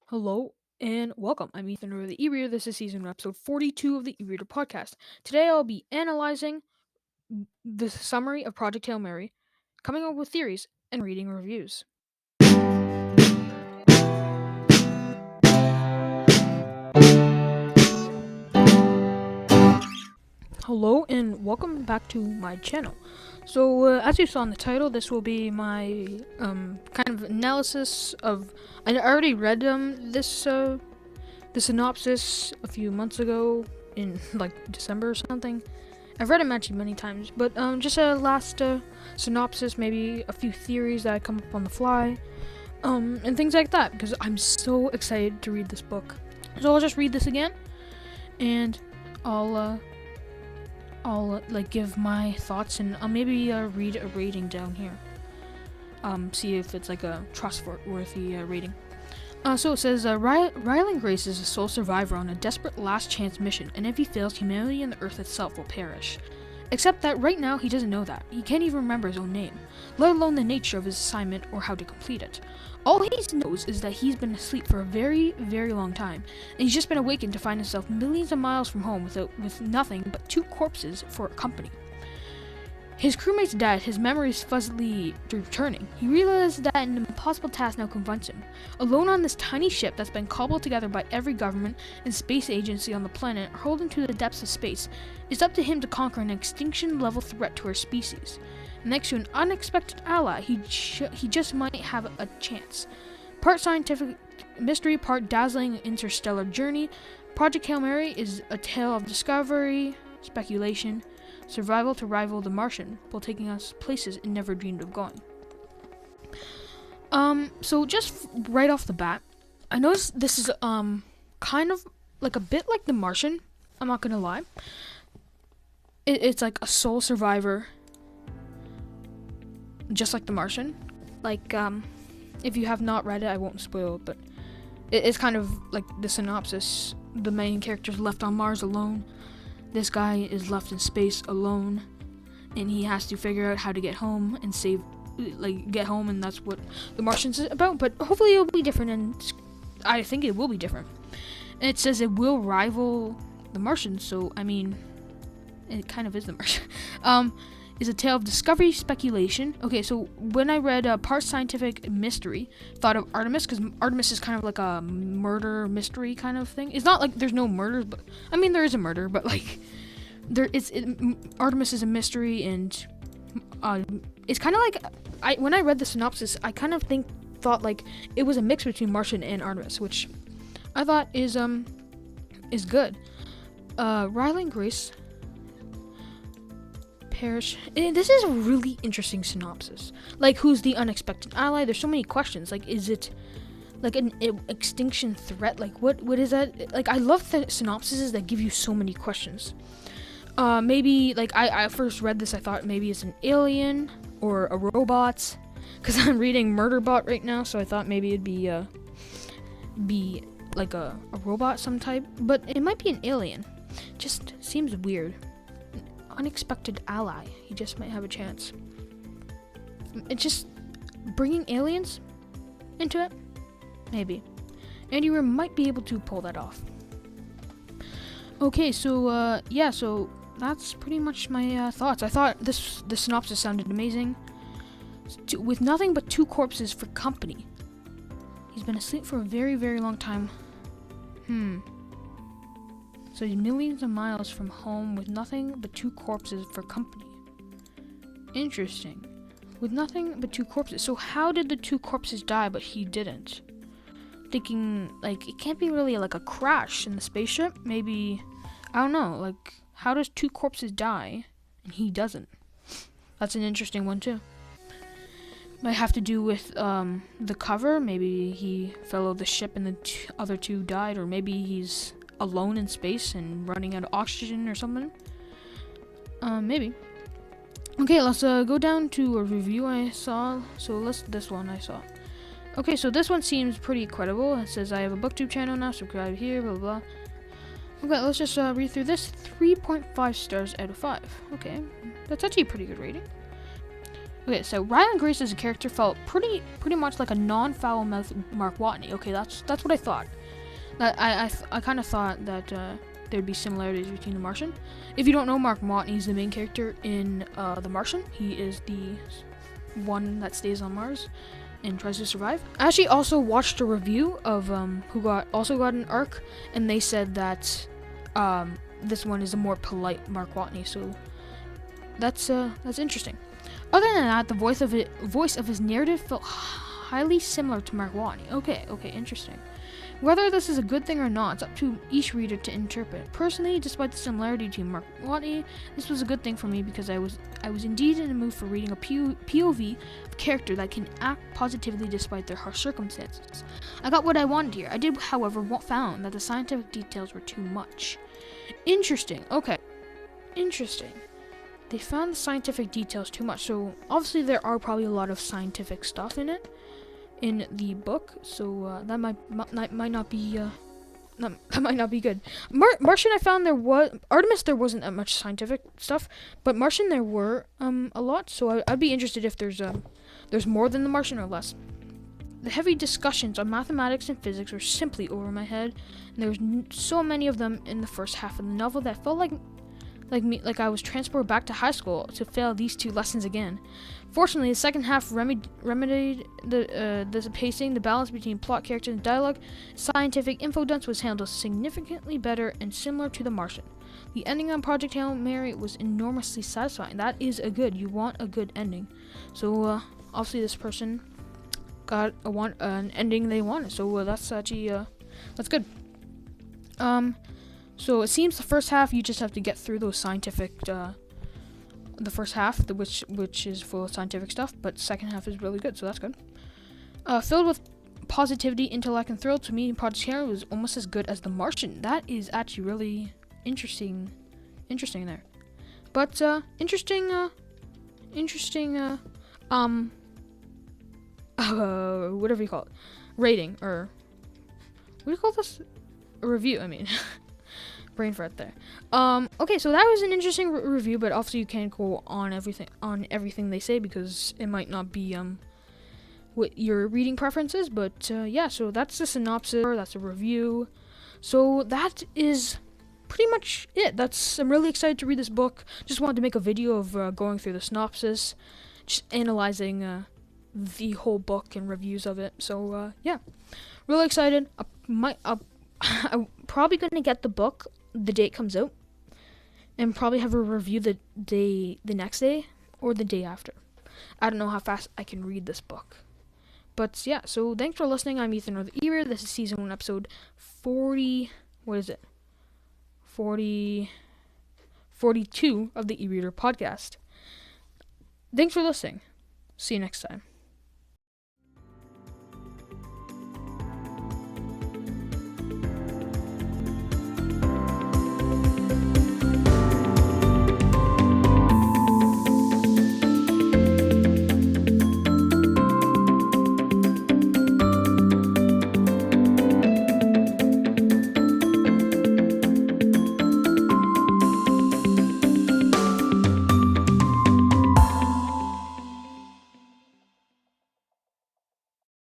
Hello and welcome. I'm Ethan of TheEreader. This is season 1, episode 42 of the E-Reader podcast. Today I'll be analyzing the summary of Project Hail Mary, coming up with theories, and reading reviews. Hello and welcome back to my channel. So, as you saw in the title, this will be my kind of analysis of. I already read the synopsis a few months ago in like December or something. I've read them actually many times, but just a last synopsis, maybe a few theories that come up on the fly, and things like that, because I'm so excited to read this book. So I'll just read this again, and I'll like give my thoughts, and I'll maybe read a rating down here. See if it's like a trustworthy rating. So it says, Rylan Grace is a sole survivor on a desperate last chance mission, and if he fails, humanity and the Earth itself will perish. Except that right now he doesn't know that. He can't even remember his own name, let alone the nature of his assignment or how to complete it. All he knows is that he's been asleep for a very, very long time, and he's just been awakened to find himself millions of miles from home with nothing but two corpses for company. His crewmate's dead, his memories fuzzily returning. He realizes that an impossible task now confronts him. Alone on this tiny ship that's been cobbled together by every government and space agency on the planet, hurled into the depths of space, it's up to him to conquer an extinction-level threat to our species. Next to an unexpected ally, he just might have a chance. Part scientific mystery, part dazzling interstellar journey, Project Hail Mary is a tale of discovery, speculation, survival to rival the Martian, while taking us places it never dreamed of going. So just right off the bat, I noticed this is kind of like a bit like the Martian. I'm not gonna lie. It's like a sole survivor, just like the Martian. Like if you have not read it, I won't spoil it, but it's kind of like the synopsis. The main character's left on Mars alone. This guy is left in space alone, and he has to figure out how to get home and get home, and that's what The Martian's is about. But hopefully it'll be different, and I think it will be different. And it says it will rival The Martian, so I mean, it kind of is The Martian. Is a tale of discovery, speculation. Okay, so when I read part scientific mystery, thought of Artemis, because Artemis is kind of like a murder mystery kind of thing. It's not like there's no murders, but I mean there is a murder, but like Artemis is a mystery, and it's kind of like when I read the synopsis, I kind of thought like it was a mix between Martian and Artemis, which I thought is good. Rylan Grace perish. This is a really interesting synopsis. Like, who's the unexpected ally? There's so many questions. Like, is it like an extinction threat? Like, what is that? Like, I love the synopsises that give you so many questions. Maybe like I first read this, I thought maybe it's an alien or a robot, because I'm reading Murderbot right now, so I thought maybe it'd be like a robot some type, but it might be an alien. Just seems weird. Unexpected ally. He just might have a chance. It's just bringing aliens into it? Maybe. Andy Weir might be able to pull that off. Okay, so, yeah, so that's pretty much my thoughts. I thought the synopsis sounded amazing. With nothing but two corpses for company. He's been asleep for a very, very long time. So he's millions of miles from home with nothing but two corpses for company. Interesting. With nothing but two corpses. So how did the two corpses die but he didn't? Thinking, like, it can't be really like a crash in the spaceship. Maybe, I don't know, like, how does two corpses die and he doesn't? That's an interesting one too. Might have to do with the cover. Maybe he fell out of the ship and the other two died, or maybe he's alone in space and running out of oxygen or something. Maybe. Okay, let's go down to a review I saw. So this one I saw. Okay, so this one seems pretty credible. It says I have a booktube channel now, subscribe here, blah blah. Okay, let's just read through this. 3.5 stars out of 5. Okay, that's actually a pretty good rating. Okay, so Ryland Grace as a character felt pretty much like a non-foul-mouthed Mark Watney. Okay, that's what I thought. I kind of thought that there'd be similarities between The Martian. If you don't know, Mark Watney is the main character in The Martian. He is the one that stays on Mars and tries to survive. I actually also watched a review of who got an arc, and they said that this one is a more polite Mark Watney. So that's interesting. Other than that, the voice of his narrative felt highly similar to Mark Watney. Okay, interesting. Whether this is a good thing or not, it's up to each reader to interpret. Personally, despite the similarity to Mark Watney, this was a good thing for me because I was indeed in the mood for reading a POV character that can act positively despite their harsh circumstances. I got what I wanted here. I did, however, found that the scientific details were too much. Interesting. Okay. Interesting. They found the scientific details too much. So obviously there are probably a lot of scientific stuff in it, in the book. So that might not be that might not be good. Martian, I found there was Artemis. There wasn't that much scientific stuff, but Martian there were a lot. So I'd be interested if there's more than The Martian or less. The heavy discussions on mathematics and physics were simply over my head, and there was so many of them in the first half of the novel that felt like I was transported back to high school to fail these two lessons again. Fortunately, the second half remedied the pacing, the balance between plot, characters, and dialogue. Scientific info dumps was handled significantly better and similar to The Martian. The ending on Project Hail Mary was enormously satisfying. That is you want a good ending. So obviously this person got an ending they wanted. So that's actually that's good. So it seems the first half you just have to get through those scientific, the first half, which is full of scientific stuff, but second half is really good, so that's good. Filled with positivity, intellect, and thrill, to me, Project Hail was almost as good as The Martian. That is actually really interesting there. But whatever you call it, rating, or what do you call this? A review, I mean. Brain fart there. Okay, so that was an interesting review, but obviously you can't go on everything they say because it might not be what your reading preferences. But yeah, so that's the synopsis. That's a review. So that is pretty much it. I'm really excited to read this book. Just wanted to make a video of going through the synopsis, just analyzing the whole book and reviews of it. So yeah, really excited. I'm probably gonna get the book the day it comes out, and probably have a review the next day or the day after. I don't know how fast I can read this book, but yeah. So thanks for listening. I'm Ethan of TheEreader. This is season 1, episode 40. What is it? 42 of the TheEreader podcast. Thanks for listening. See you next time.